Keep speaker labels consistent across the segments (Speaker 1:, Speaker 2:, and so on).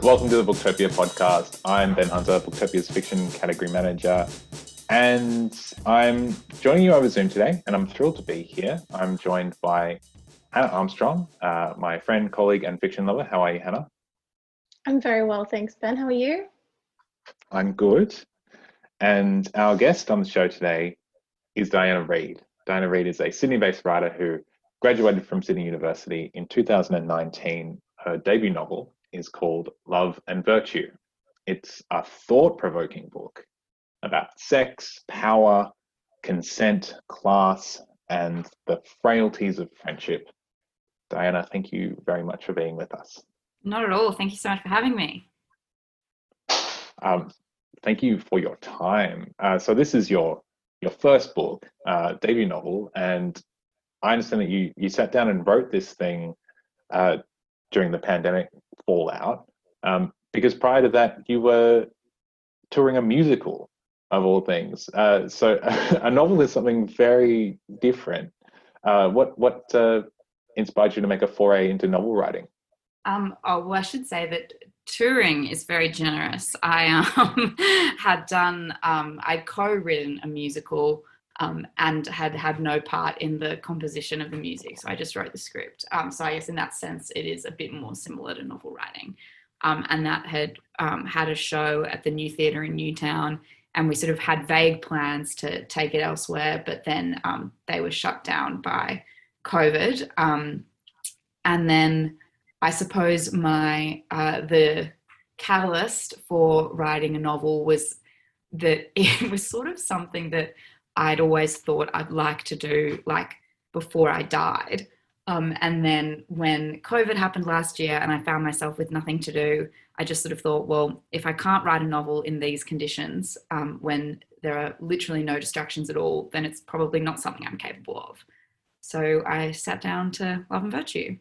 Speaker 1: Welcome to the Booktopia podcast. I'm Ben Hunter, Booktopia's fiction category manager, and I'm joining you over Zoom today, and I'm thrilled to be here. I'm joined by Hannah Armstrong, my friend, colleague, and fiction lover. How are you, Hannah?
Speaker 2: I'm very well, thanks, Ben. How are you?
Speaker 1: I'm good. And our guest on the show today is Diana Reid. Diana Reid is a Sydney-based writer who graduated from Sydney University in 2019. Her debut novel is called Love and Virtue. It's a thought-provoking book about sex, power, consent, class, and the frailties of friendship. Diana, thank you very much for being with us.
Speaker 3: Not at all. Thank you so much for having me.
Speaker 1: Thank you for your time. So this is your first book, debut novel, and I understand that you sat down and wrote this thing during the pandemic fallout, because prior to that you were touring a musical of all things. So a novel is something very different. What inspired you to make a foray into novel writing?
Speaker 3: I should say that touring is very generous. I I'd co-written a musical and had no part in the composition of the music, so I just wrote the script. So I guess in that sense it is a bit more similar to novel writing. And that had had a show at the New Theatre in Newtown, and we sort of had vague plans to take it elsewhere, but then they were shut down by COVID. And then I suppose the catalyst for writing a novel was that it was sort of something that I'd always thought I'd like to do, like before I died. And then when COVID happened last year and I found myself with nothing to do, I just sort of thought, well, if I can't write a novel in these conditions, when there are literally no distractions at all, then it's probably not something I'm capable of. So I sat down to Love and Virtue.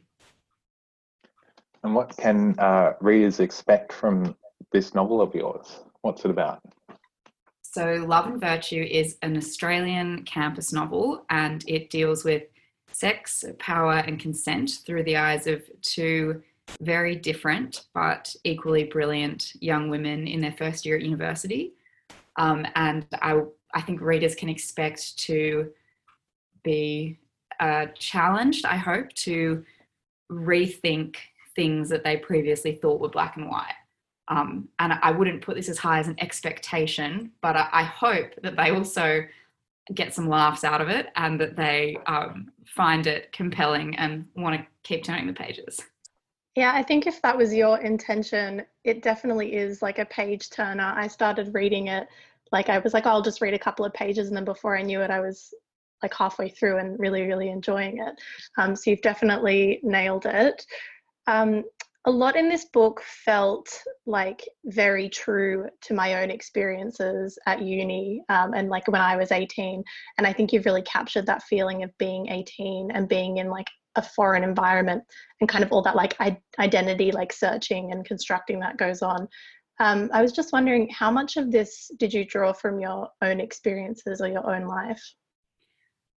Speaker 1: And what can readers expect from this novel of yours? What's it about?
Speaker 3: So Love and Virtue is an Australian campus novel, and it deals with sex, power, and consent through the eyes of two very different but equally brilliant young women in their first year at university. And I think readers can expect to be challenged, I hope, to rethink things that they previously thought were black and white. And I wouldn't put this as high as an expectation, but I hope that they also get some laughs out of it and that they find it compelling and want to keep turning the pages.
Speaker 2: Yeah, I think if that was your intention, it definitely is like a page turner. I started reading it, like I was like, oh, I'll just read a couple of pages, and then before I knew it, I was like halfway through and really, really enjoying it. So you've definitely nailed it. A lot in this book felt like very true to my own experiences at uni, and like when I was 18. And I think you've really captured that feeling of being 18 and being in like a foreign environment and kind of all that like identity, like searching and constructing that goes on. I was just wondering, how much of this did you draw from your own experiences or your own life?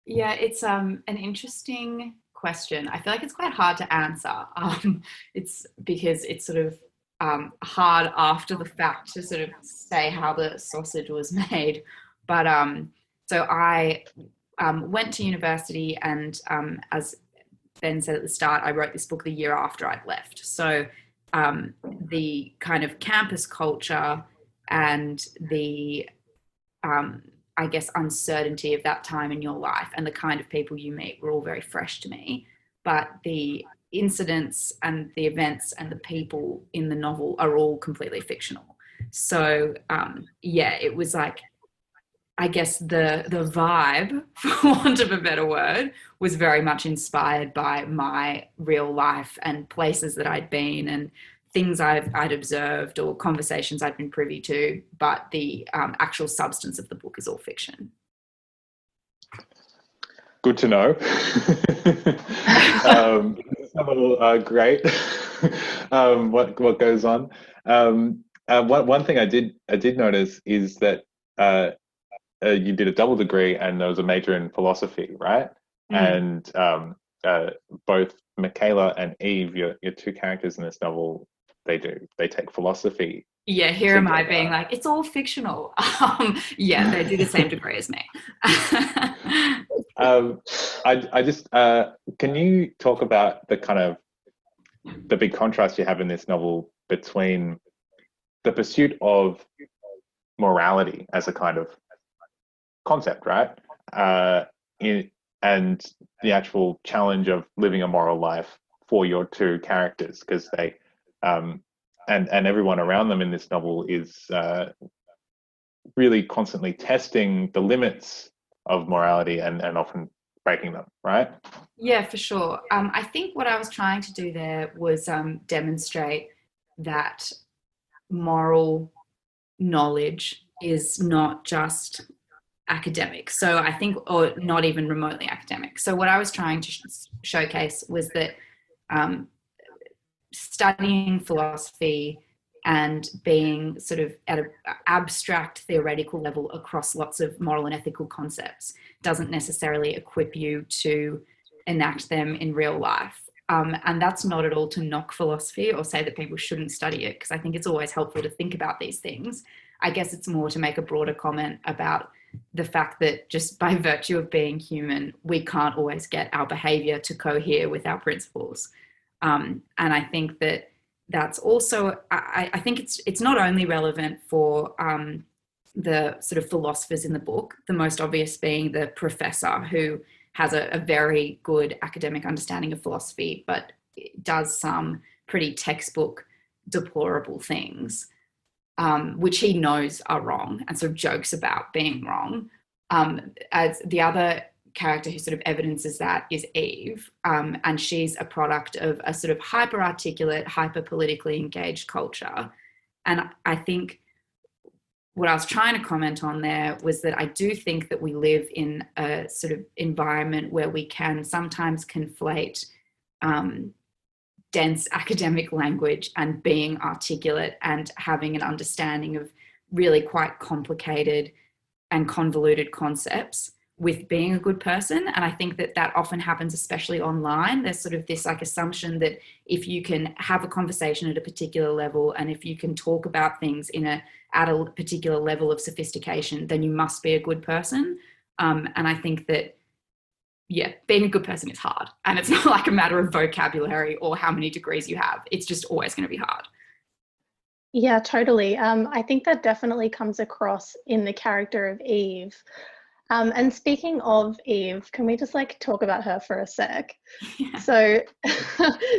Speaker 3: Yeah, it's an interesting question. I feel like it's quite hard to answer. It's because it's sort of hard after the fact to sort of say how the sausage was made. But so I went to university, and as Ben said at the start, I wrote this book the year after I'd left. So the kind of campus culture and the I guess, uncertainty of that time in your life and the kind of people you meet were all very fresh to me. But the incidents and the events and the people in the novel are all completely fictional. So, it was like, I guess the vibe, for want of a better word, was very much inspired by my real life and places that I'd been and things I'd observed or conversations I'd been privy to, but the actual substance of the book is all fiction.
Speaker 1: Good to know. Great. What goes on? One thing I did notice is that you did a double degree and there was a major in philosophy, right? And both Michaela and Eve, your two characters in this novel, they do. They take philosophy.
Speaker 3: Yeah, here am I
Speaker 1: together.
Speaker 3: being like, it's all fictional. Yeah, they do the same degree as me.
Speaker 1: I just can you talk about the kind of the big contrast you have in this novel between the pursuit of morality as a kind of concept, right? And the actual challenge of living a moral life for your two characters, because they and everyone around them in this novel is really constantly testing the limits of morality and often breaking them, right?
Speaker 3: Yeah, for sure. I think what I was trying to do there was demonstrate that moral knowledge is not just academic. So I think, or not even remotely academic. So what I was trying to showcase was that studying philosophy and being sort of at an abstract theoretical level across lots of moral and ethical concepts doesn't necessarily equip you to enact them in real life. And that's not at all to knock philosophy or say that people shouldn't study it, because I think it's always helpful to think about these things. I guess it's more to make a broader comment about the fact that just by virtue of being human, we can't always get our behavior to cohere with our principles. And I think that that's also, I think it's not only relevant for the sort of philosophers in the book, the most obvious being the professor, who has a very good academic understanding of philosophy, but does some pretty textbook deplorable things, which he knows are wrong and sort of jokes about being wrong. As the other character who sort of evidences that is Eve, and she's a product of a sort of hyper articulate, hyper politically engaged culture. And I think what I was trying to comment on there was that I do think that we live in a sort of environment where we can sometimes conflate dense academic language and being articulate and having an understanding of really quite complicated and convoluted concepts with being a good person. And I think that that often happens, especially online. There's sort of this like assumption that if you can have a conversation at a particular level and if you can talk about things at a particular level of sophistication, then you must be a good person. And I think that, yeah, being a good person is hard. And it's not like a matter of vocabulary or how many degrees you have. It's just always going to be hard.
Speaker 2: Yeah, totally. I think that definitely comes across in the character of Eve. And speaking of Eve, can we just like talk about her for a sec?
Speaker 3: Yeah.
Speaker 2: So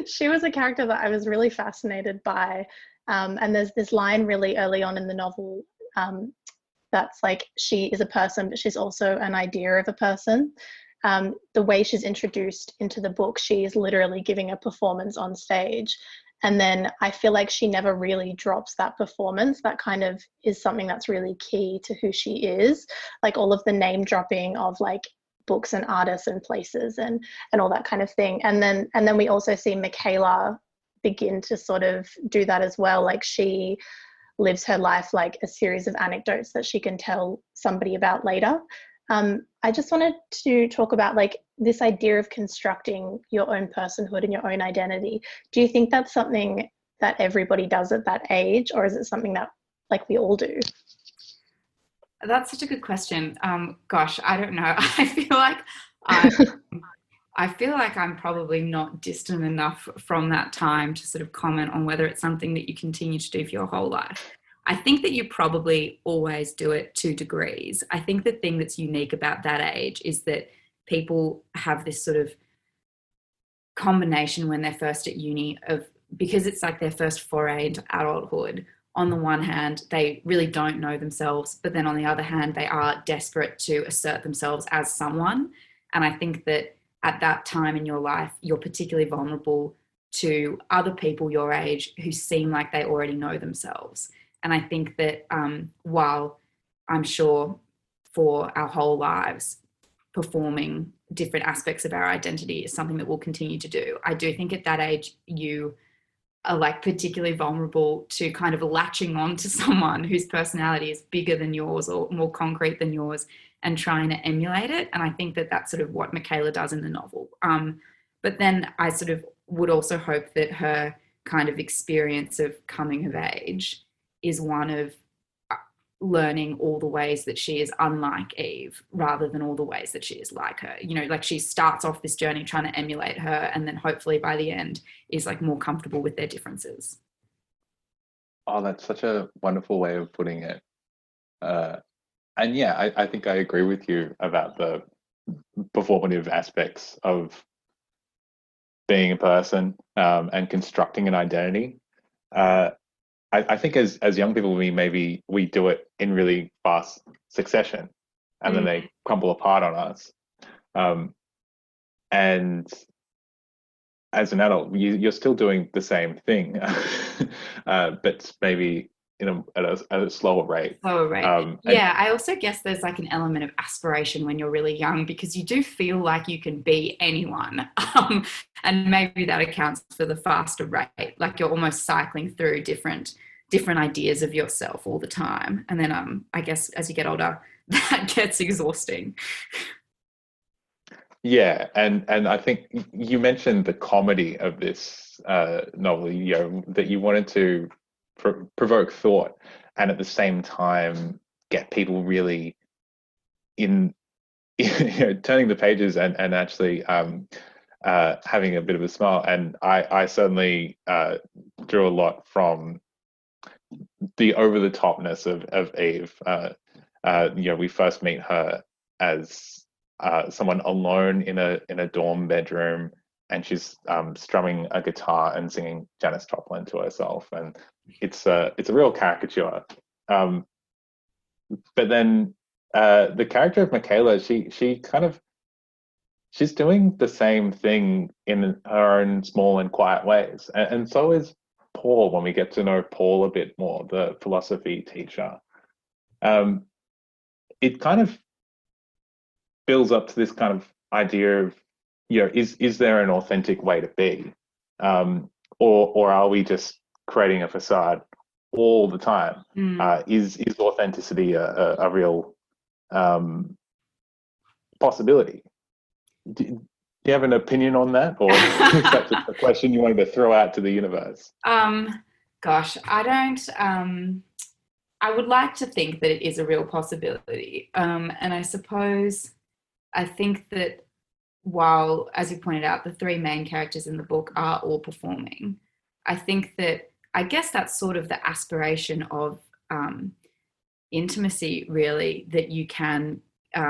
Speaker 2: she was a character that I was really fascinated by. And there's this line really early on in the novel that's like, she is a person, but she's also an idea of a person. The way she's introduced into the book, she is literally giving a performance on stage. And then I feel like she never really drops that performance. That kind of is something that's really key to who she is. Like all of the name dropping of like books and artists and places and all that kind of thing. And then we also see Michaela begin to sort of do that as well. Like she lives her life like a series of anecdotes that she can tell somebody about later. I just wanted to talk about like this idea of constructing your own personhood and your own identity. Do you think that's something that everybody does at that age, or is it something that like we all do?
Speaker 3: That's such a good question. Gosh, I don't know. I feel like I'm probably not distant enough from that time to sort of comment on whether it's something that you continue to do for your whole life. I think that you probably always do it to degrees. I think the thing that's unique about that age is that people have this sort of combination when they're first at uni of, because it's like their first foray into adulthood. On the one hand, they really don't know themselves, but then on the other hand, they are desperate to assert themselves as someone. And I think that at that time in your life, you're particularly vulnerable to other people your age who seem like they already know themselves. And I think that while I'm sure for our whole lives, performing different aspects of our identity is something that we'll continue to do, I do think at that age, you are like particularly vulnerable to kind of latching on to someone whose personality is bigger than yours or more concrete than yours and trying to emulate it. And I think that that's sort of what Michaela does in the novel. But then I sort of would also hope that her kind of experience of coming of age is one of learning all the ways that she is unlike Eve rather than all the ways that she is like her. You know, like she starts off this journey trying to emulate her, and then hopefully by the end is like more comfortable with their differences.
Speaker 1: Oh, that's such a wonderful way of putting it. And yeah, I think I agree with you about the performative aspects of being a person, and constructing an identity. I think as young people, we do it in really fast succession, and then they crumble apart on us. And as an adult, you're still doing the same thing, but maybe at a slower rate.
Speaker 3: Slower rate. Yeah, I also guess there's like an element of aspiration when you're really young, because you do feel like you can be anyone. And maybe that accounts for the faster rate. Like you're almost cycling through different ideas of yourself all the time. And then I guess as you get older, that gets exhausting.
Speaker 1: Yeah, and I think you mentioned the comedy of this novel, that you wanted to provoke thought, and at the same time get people really in, turning the pages and actually having a bit of a smile. And I certainly drew a lot from the over the topness of Eve. We first meet her as someone alone in a dorm bedroom, and she's strumming a guitar and singing Janis Joplin to herself, and it's a real caricature. But then the character of Michaela, she's doing the same thing in her own small and quiet ways, and so is Paul. When we get to know Paul a bit more, the philosophy teacher, it kind of builds up to this kind of idea of, is there an authentic way to be, or are we just creating a facade all the time? Is authenticity a real possibility? Do you have an opinion on that, or is that just a question you wanted to throw out to the universe?
Speaker 3: Gosh, I don't. I would like to think that it is a real possibility, and I suppose I think that while, as you pointed out, the three main characters in the book are all performing, I think that, I guess that's sort of the aspiration of intimacy, really, that you can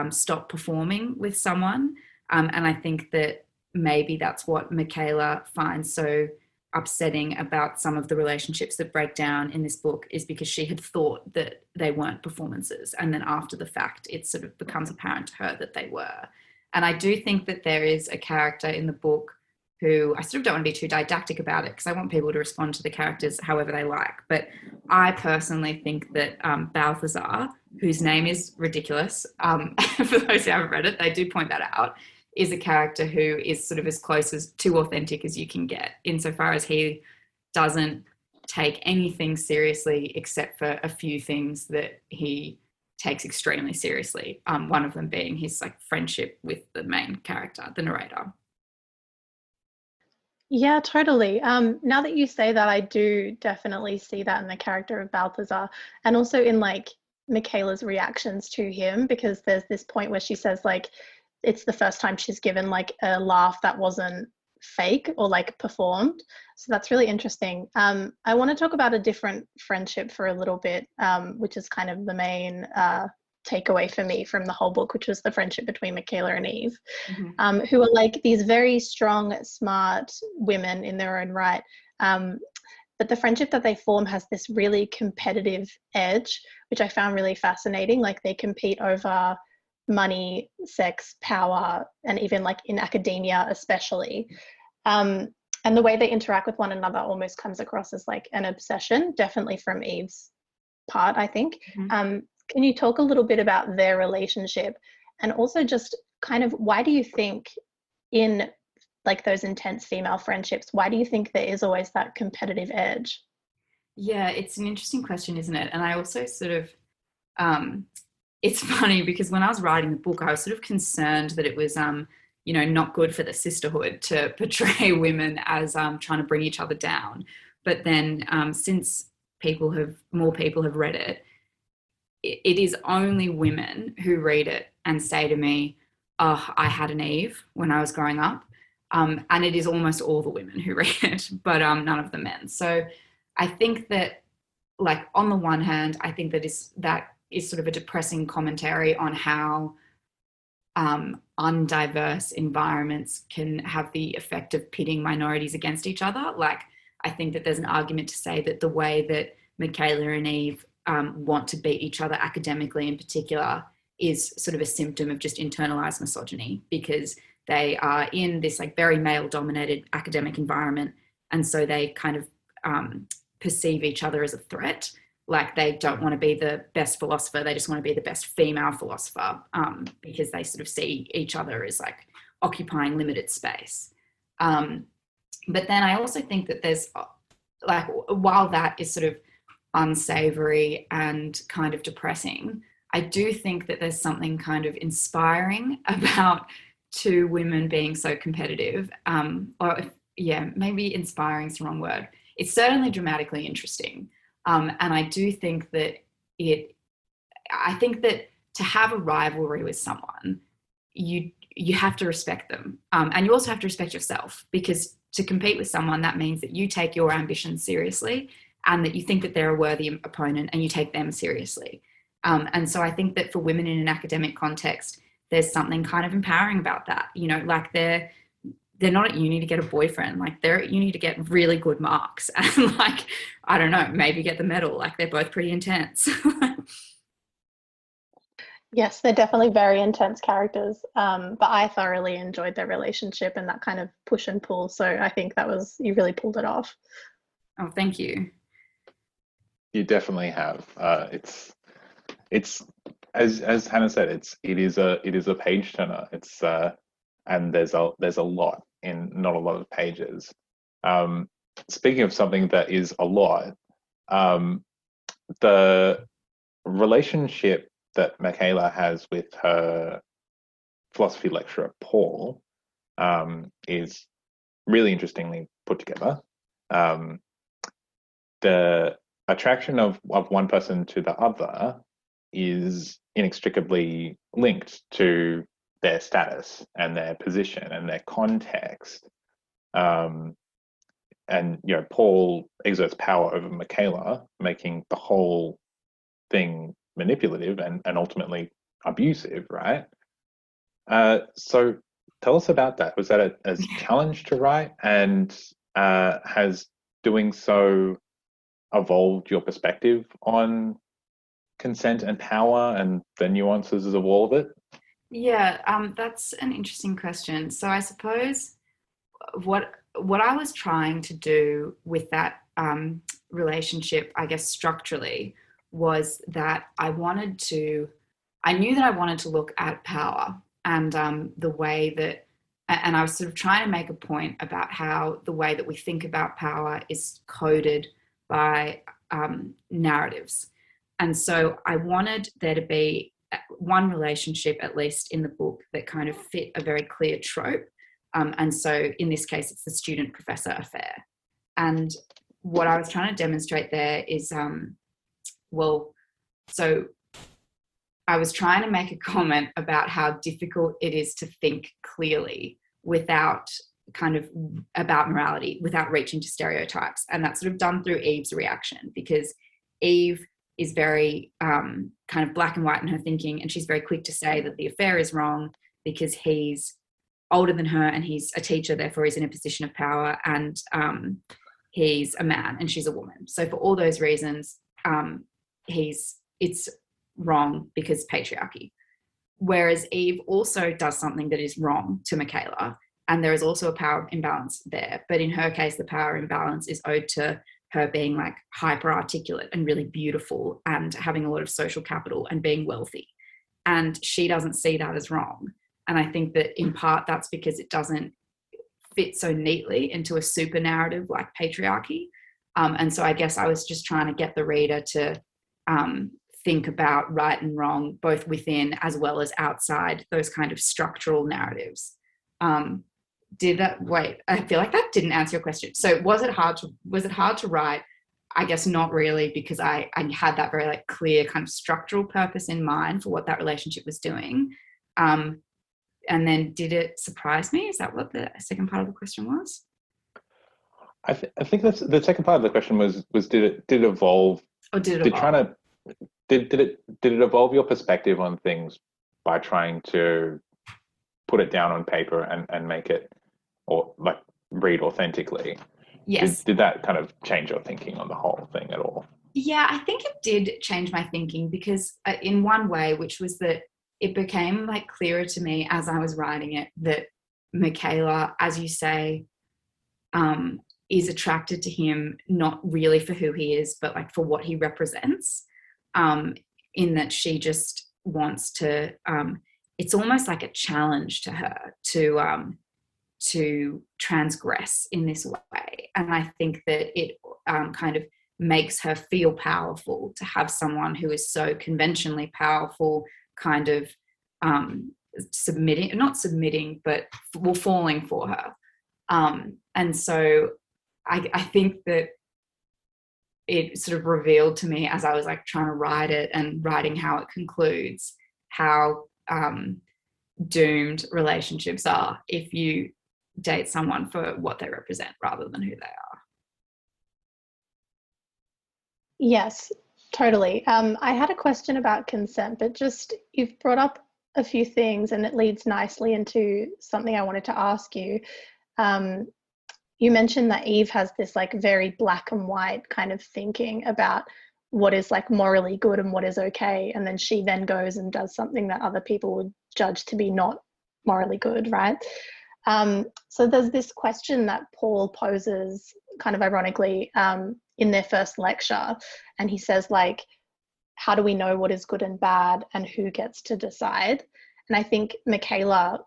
Speaker 3: stop performing with someone. And I think that maybe that's what Michaela finds so upsetting about some of the relationships that break down in this book, is because she had thought that they weren't performances. And then after the fact, it sort of becomes apparent to her that they were. And I do think that there is a character in the book who, I sort of don't want to be too didactic about it because I want people to respond to the characters however they like. But I personally think that Balthazar, whose name is ridiculous, for those who haven't read it, they do point that out, is a character who is sort of as close as to authentic as you can get, insofar as he doesn't take anything seriously except for a few things that he takes extremely seriously. One of them being his like friendship with the main character, the narrator.
Speaker 2: Yeah, totally. Now that you say that, I do definitely see that in the character of Balthazar, and also in like Michaela's reactions to him, because there's this point where she says like it's the first time she's given like a laugh that wasn't fake or like performed. So that's really interesting. I want to talk about a different friendship for a little bit, which is kind of the main takeaway for me from the whole book, which was the friendship between Michaela and Eve, who are like these very strong, smart women in their own right. But the friendship that they form has this really competitive edge, which I found really fascinating. Like they compete over money, sex, power, and even like in academia especially. And the way they interact with one another almost comes across as like an obsession, definitely from Eve's part, I think. Can you talk a little bit about their relationship, and also just kind of why do you think in like those intense female friendships, why do you think there is always that competitive edge?
Speaker 3: Yeah, it's an interesting question, isn't it? And I also sort of, it's funny because when I was writing the book, I was sort of concerned that it was not good for the sisterhood to portray women as trying to bring each other down. But then since more people have read it, it is only women who read it and say to me, oh, I had an Eve when I was growing up. And it is almost all the women who read it, but none of the men. So I think that, like, on the one hand, I think that is sort of a depressing commentary on how undiverse environments can have the effect of pitting minorities against each other. Like, I think that there's an argument to say that the way that Michaela and Eve want to beat each other academically in particular is sort of a symptom of just internalized misogyny, because they are in this like very male dominated academic environment, and so they kind of perceive each other as a threat. Like, they don't want to be the best philosopher, they just want to be the best female philosopher, because they sort of see each other as like occupying limited space. But then I also think that there's, like, while that is sort of unsavory and kind of depressing, I do think that there's something kind of inspiring about two women being so competitive. Maybe inspiring is the wrong word. It's certainly dramatically interesting. And I do think that to have a rivalry with someone, you have to respect them. And you also have to respect yourself, because to compete with someone, that means that you take your ambitions seriously and that you think that they're a worthy opponent and you take them seriously. And so I think that for women in an academic context, there's something kind of empowering about that. Like, they're not at uni to get a boyfriend, like they're at uni to get really good marks and, like, I don't know, maybe get the medal. Like, they're both pretty intense.
Speaker 2: Yes, they're definitely very intense characters, but I thoroughly enjoyed their relationship and that kind of push and pull, so I think you really pulled it off.
Speaker 3: Oh, thank you.
Speaker 1: You definitely have. It's as Hannah said, it is a page turner. It's and there's a lot in not a lot of pages. Speaking of something that is a lot, the relationship that Michaela has with her philosophy lecturer Paul is really interestingly put together. The attraction of one person to the other is inextricably linked to their status and their position and their context. And Paul exerts power over Michaela, making the whole thing manipulative and ultimately abusive, right? So tell us about that. Was that a challenge to write, and has doing so evolved your perspective on consent and power and the nuances of all of it?
Speaker 3: Yeah, that's an interesting question. So I suppose what I was trying to do with that relationship, I guess structurally, was that I knew that I wanted to look at power and the way that, and I was sort of trying to make a point about how the way that we think about power is coded by narratives. And so I wanted there to be one relationship, at least in the book, that kind of fit a very clear trope. And so in this case, it's the student-professor affair. And what I was trying to demonstrate there is, so I was trying to make a comment about how difficult it is to think clearly about morality without reaching to stereotypes. And that's sort of done through Eve's reaction, because Eve is very kind of black and white in her thinking, and she's very quick to say that the affair is wrong because he's older than her and he's a teacher, therefore he's in a position of power, and he's a man and she's a woman. So for all those reasons, it's wrong because patriarchy. Whereas Eve also does something that is wrong to Michaela, and there is also a power imbalance there. But in her case, the power imbalance is owed to her being like hyper articulate and really beautiful and having a lot of social capital and being wealthy. And she doesn't see that as wrong. And I think that in part that's because it doesn't fit so neatly into a super narrative like patriarchy. And so I guess I was just trying to get the reader to think about right and wrong, both within as well as outside those kind of structural narratives. did that, wait, I feel like that didn't answer your question. So was it hard to write? I guess not really, because I had that very like clear kind of structural purpose in mind for what that relationship was doing. And then did it surprise me? Is that what the second part of the question was?
Speaker 1: I think that's the second part of the question was did it evolve?
Speaker 3: Or did it evolve?
Speaker 1: Did it evolve your perspective on things by trying to put it down on paper and make it, or like read authentically?
Speaker 3: Yes.
Speaker 1: Did that kind of change your thinking on the whole thing at all?
Speaker 3: Yeah, I think it did change my thinking, because in one way, which was that it became like clearer to me as I was writing it that Michaela, as you say, is attracted to him not really for who he is, but like for what he represents. In that she just wants to. It's almost like a challenge to her to transgress in this way, and I think that it kind of makes her feel powerful to have someone who is so conventionally powerful, kind of not submitting, but falling for her. And so I think that it sort of revealed to me as I was like trying to write it and writing how it concludes, how doomed relationships are if you date someone for what they represent rather than who they are.
Speaker 2: Yes, totally. I had a question about consent, but just you've brought up a few things and it leads nicely into something I wanted to ask you. You mentioned that Eve has this like very black and white kind of thinking about what is like morally good and what is okay. And then she then goes and does something that other people would judge to be not morally good, right? So there's this question that Paul poses kind of ironically in their first lecture. And he says like, how do we know what is good and bad and who gets to decide? And I think Michaela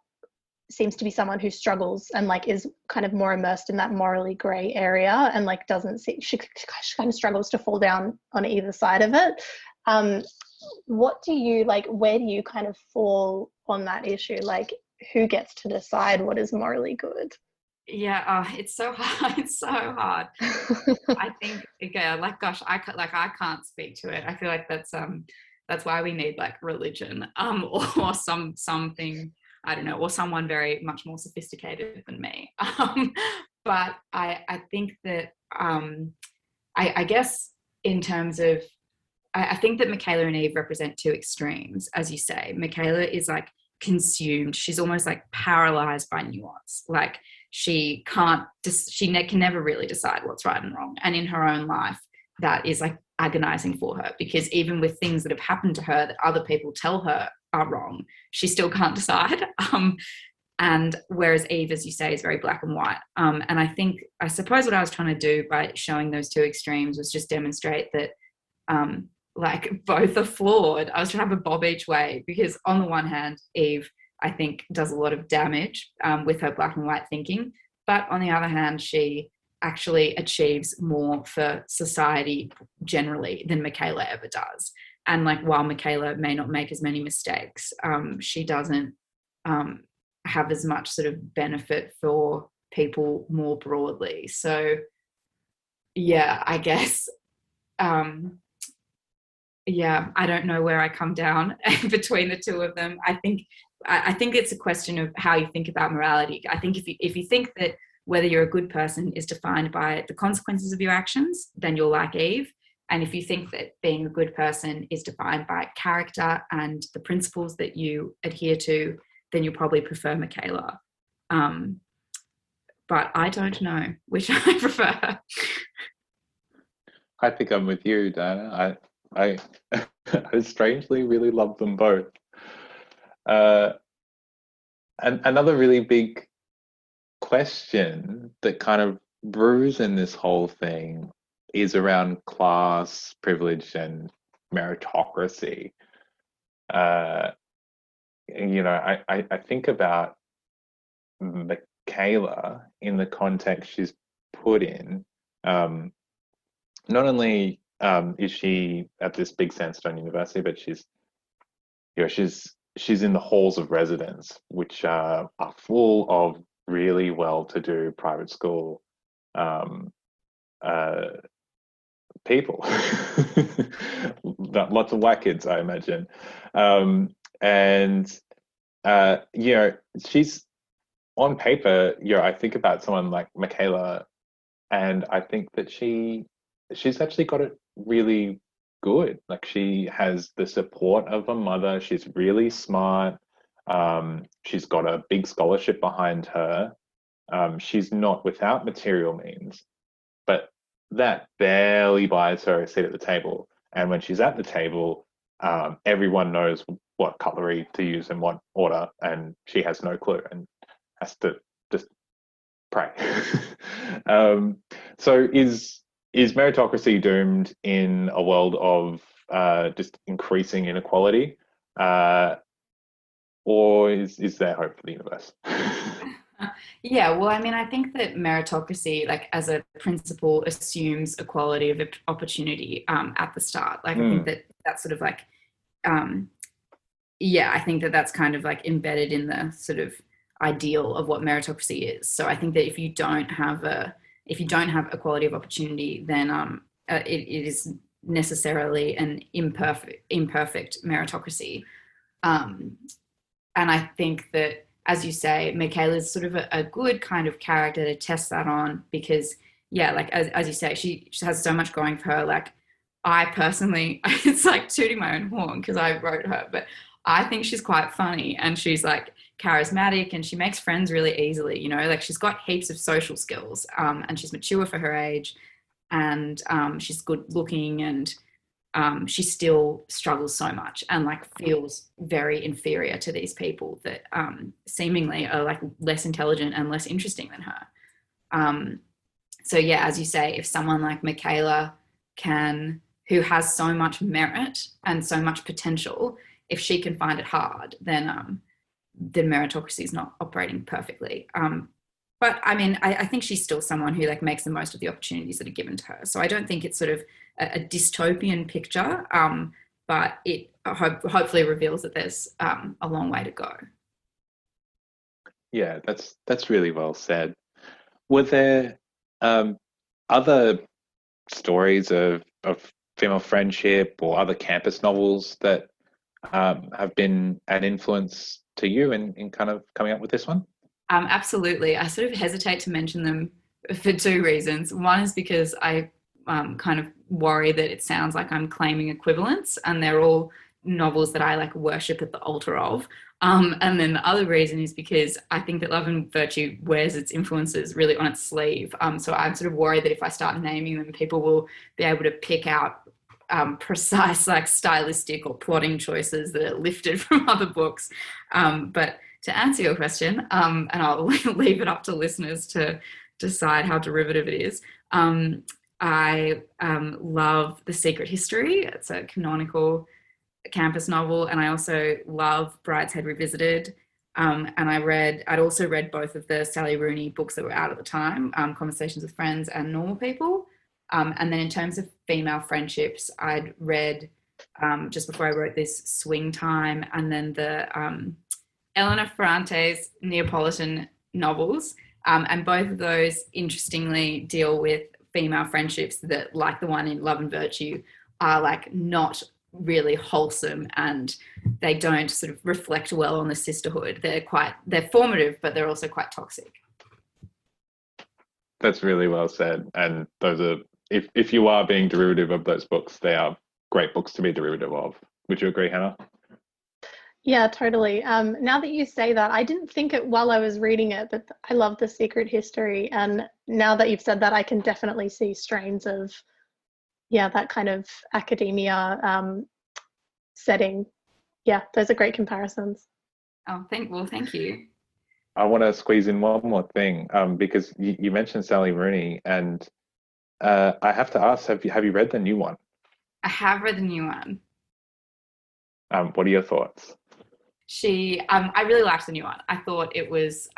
Speaker 2: seems to be someone who struggles and like is kind of more immersed in that morally grey area and like doesn't see, she kind of struggles to fall down on either side of it. What do you like, where do you kind of fall on that issue? Like who gets to decide what is morally good?
Speaker 3: Yeah, it's so hard. It's so hard. I think again, like, gosh, I can't speak to it. I feel like that's why we need like religion, or something, I don't know, or someone very much more sophisticated than me. But I think that I guess in terms of, I think that Michaela and Eve represent two extremes, as you say. Michaela is like consumed. She's almost like paralyzed by nuance. Like she can never really decide what's right and wrong. And in her own life, that is like agonizing for her, because even with things that have happened to her that other people tell her are wrong, she still can't decide. And whereas Eve, as you say, is very black and white. And I suppose what I was trying to do by showing those two extremes was just demonstrate that like both are flawed. I was trying to have a bob each way, because on the one hand, Eve, I think, does a lot of damage with her black and white thinking. But on the other hand, she actually achieves more for society generally than Michaela ever does. And like, while Michaela may not make as many mistakes, she doesn't have as much sort of benefit for people more broadly. So yeah, I guess, yeah, I don't know where I come down between the two of them. I think it's a question of how you think about morality. I think if you think that whether you're a good person is defined by the consequences of your actions, then you'll like Eve. And if you think that being a good person is defined by character and the principles that you adhere to, then you'll probably prefer Michaela. But I don't know which I prefer.
Speaker 1: I think I'm with you, Diana. I strangely really love them both. And another really big question that kind of brews in this whole thing is around class, privilege, and meritocracy. I think about Michaela in the context she's put in. Not only is she at this big sandstone university, but she's she's in the halls of residence, which are full of really well-to-do private school um, uh, people. Lots of white kids, I imagine. And you know, she's on paper, you know, I think about someone like Michaela, and I think that she's actually got it really good. Like she has the support of a mother. She's really smart. She's got a big scholarship behind her. She's not without material means, but that barely buys her a seat at the table. And when she's at the table, everyone knows what cutlery to use in what order, and she has no clue and has to just pray. So is meritocracy doomed in a world of just increasing inequality, or is there hope for the universe?
Speaker 3: Yeah, well, I mean, I think that meritocracy, like as a principle, assumes equality of opportunity at the start. Like, I think that that's sort of like, yeah, I think that that's kind of like embedded in the sort of ideal of what meritocracy is. So I think that if you don't have equality of opportunity, then it is necessarily an imperfect meritocracy. And I think that, as you say, Michaela's sort of a good kind of character to test that on, because yeah, like as you say, she has so much going for her. Like I personally, it's like tooting my own horn because I wrote her, but I think she's quite funny and she's like charismatic and she makes friends really easily, you know, like she's got heaps of social skills, and she's mature for her age, and she's good looking, and she still struggles so much and like feels very inferior to these people that seemingly are like less intelligent and less interesting than her. So yeah, as you say, if someone like Michaela who has so much merit and so much potential, if she can find it hard, then meritocracy is not operating perfectly. But I mean, I think she's still someone who like makes the most of the opportunities that are given to her. So I don't think it's sort of a dystopian picture, but it hopefully reveals that there's a long way to go.
Speaker 1: Yeah, that's really well said. Were there other stories of female friendship or other campus novels that have been an influence to you in kind of coming up with this one?
Speaker 3: Absolutely. I sort of hesitate to mention them for two reasons. One is because I kind of worry that it sounds like I'm claiming equivalence, and they're all novels that I like worship at the altar of. And then the other reason is because I think that Love and Virtue wears its influences really on its sleeve. So I'm sort of worried that if I start naming them, people will be able to pick out precise like stylistic or plotting choices that are lifted from other books. But to answer your question, and I'll leave it up to listeners to decide how derivative it is, I love The Secret History. It's a canonical campus novel, and I also love Brideshead Revisited. And I'd also read both of the Sally Rooney books that were out at the time, Conversations with Friends and Normal People. And then in terms of female friendships, I'd read, just before I wrote this, Swing Time, and then the Eleanor Ferrante's Neapolitan novels. And both of those, interestingly, deal with female friendships that, like the one in Love and Virtue, are like not really wholesome, and they don't sort of reflect well on the sisterhood. They're formative, but they're also quite toxic.
Speaker 1: That's really well said. And those are, if you are being derivative of those books, they are great books to be derivative of. Would you agree, Hannah?
Speaker 2: Yeah, totally. Now that you say that, I didn't think it while I was reading it, but I love The Secret History. And now that you've said that, I can definitely see strains of, yeah, that kind of academia setting. Yeah, those are great comparisons.
Speaker 3: Oh, thank you.
Speaker 1: I want to squeeze in one more thing, because you mentioned Sally Rooney, and I have to ask, have you read the new one?
Speaker 3: I have read the new one.
Speaker 1: What are your thoughts?
Speaker 3: I really liked the new one. I thought it was,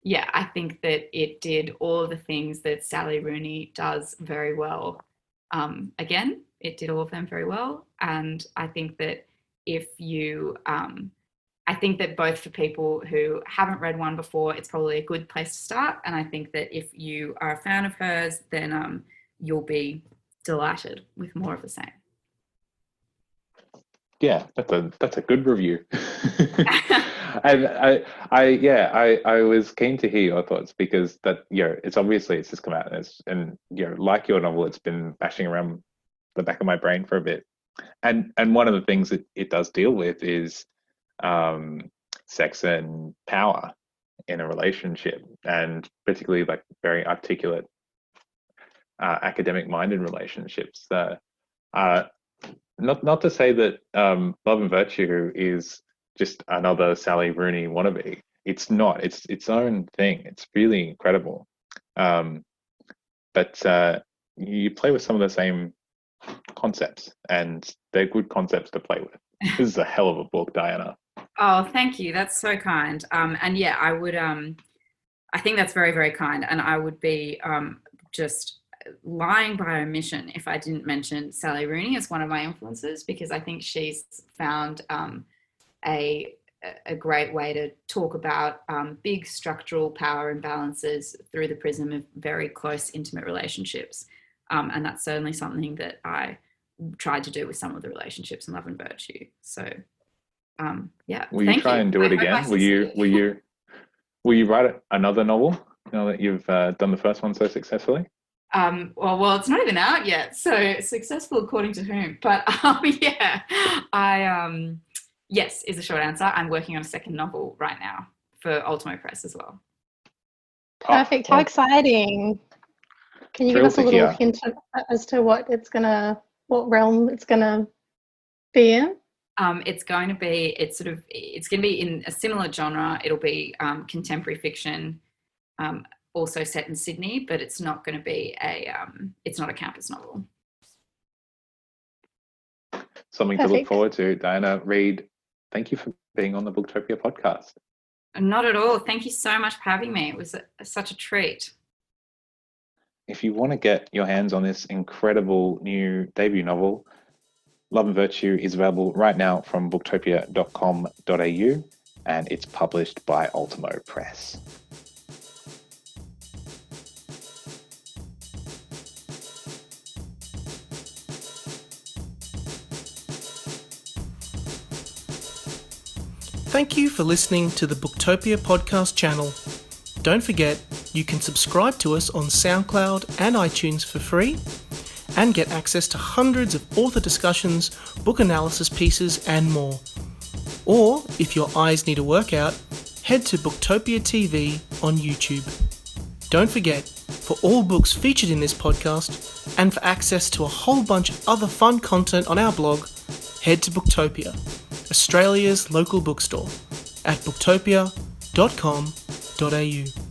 Speaker 3: yeah, I think that it did all of the things that Sally Rooney does very well. Again, it did all of them very well. And I think that if you, I think that both for people who haven't read one before, it's probably a good place to start. And I think that if you are a fan of hers, then you'll be delighted with more of the same.
Speaker 1: Yeah, that's a good review. And I was keen to hear your thoughts because that, it's obviously it's just come out and like your novel, it's been bashing around the back of my brain for a bit. And one of the things that it does deal with is sex and power in a relationship, and particularly like very articulate academic-minded relationships. Not to say that Love and Virtue is just another Sally Rooney wannabe. It's not. It's its own thing. It's really incredible. But you play with some of the same concepts, and they're good concepts to play with. This is a hell of a book, Diana.
Speaker 3: Oh, thank you. That's so kind. And yeah, I would. I think that's very, very kind. And I would be just lying by omission if I didn't mention Sally Rooney as one of my influences, because I think she's found a great way to talk about big structural power imbalances through the prism of very close, intimate relationships. And that's certainly something that I tried to do with some of the relationships in Love and Virtue. So, yeah.
Speaker 1: Will you try and do it again? Will you write another novel now that you've done the first one so successfully?
Speaker 3: Well, it's not even out yet. So successful according to whom? But yeah, yes is the short answer. I'm working on a second novel right now for Ultimo Press as well.
Speaker 2: Perfect. How exciting. Can you give us a little hint as to what realm it's gonna be in?
Speaker 3: It's going to be in a similar genre. It'll be contemporary fiction, also set in Sydney, but it's not going to be it's not a campus novel.
Speaker 1: Something to look forward to. Diana, Reid, thank you for being on the Booktopia podcast.
Speaker 3: Not at all. Thank you so much for having me. It was such a treat.
Speaker 1: If you want to get your hands on this incredible new debut novel, Love and Virtue is available right now from booktopia.com.au, and it's published by Ultimo Press.
Speaker 4: Thank you for listening to the Booktopia podcast channel. Don't forget, you can subscribe to us on SoundCloud and iTunes for free and get access to hundreds of author discussions, book analysis pieces, and more. Or, if your eyes need a workout, head to Booktopia TV on YouTube. Don't forget, for all books featured in this podcast and for access to a whole bunch of other fun content on our blog, head to Booktopia, Australia's local bookstore, at booktopia.com.au.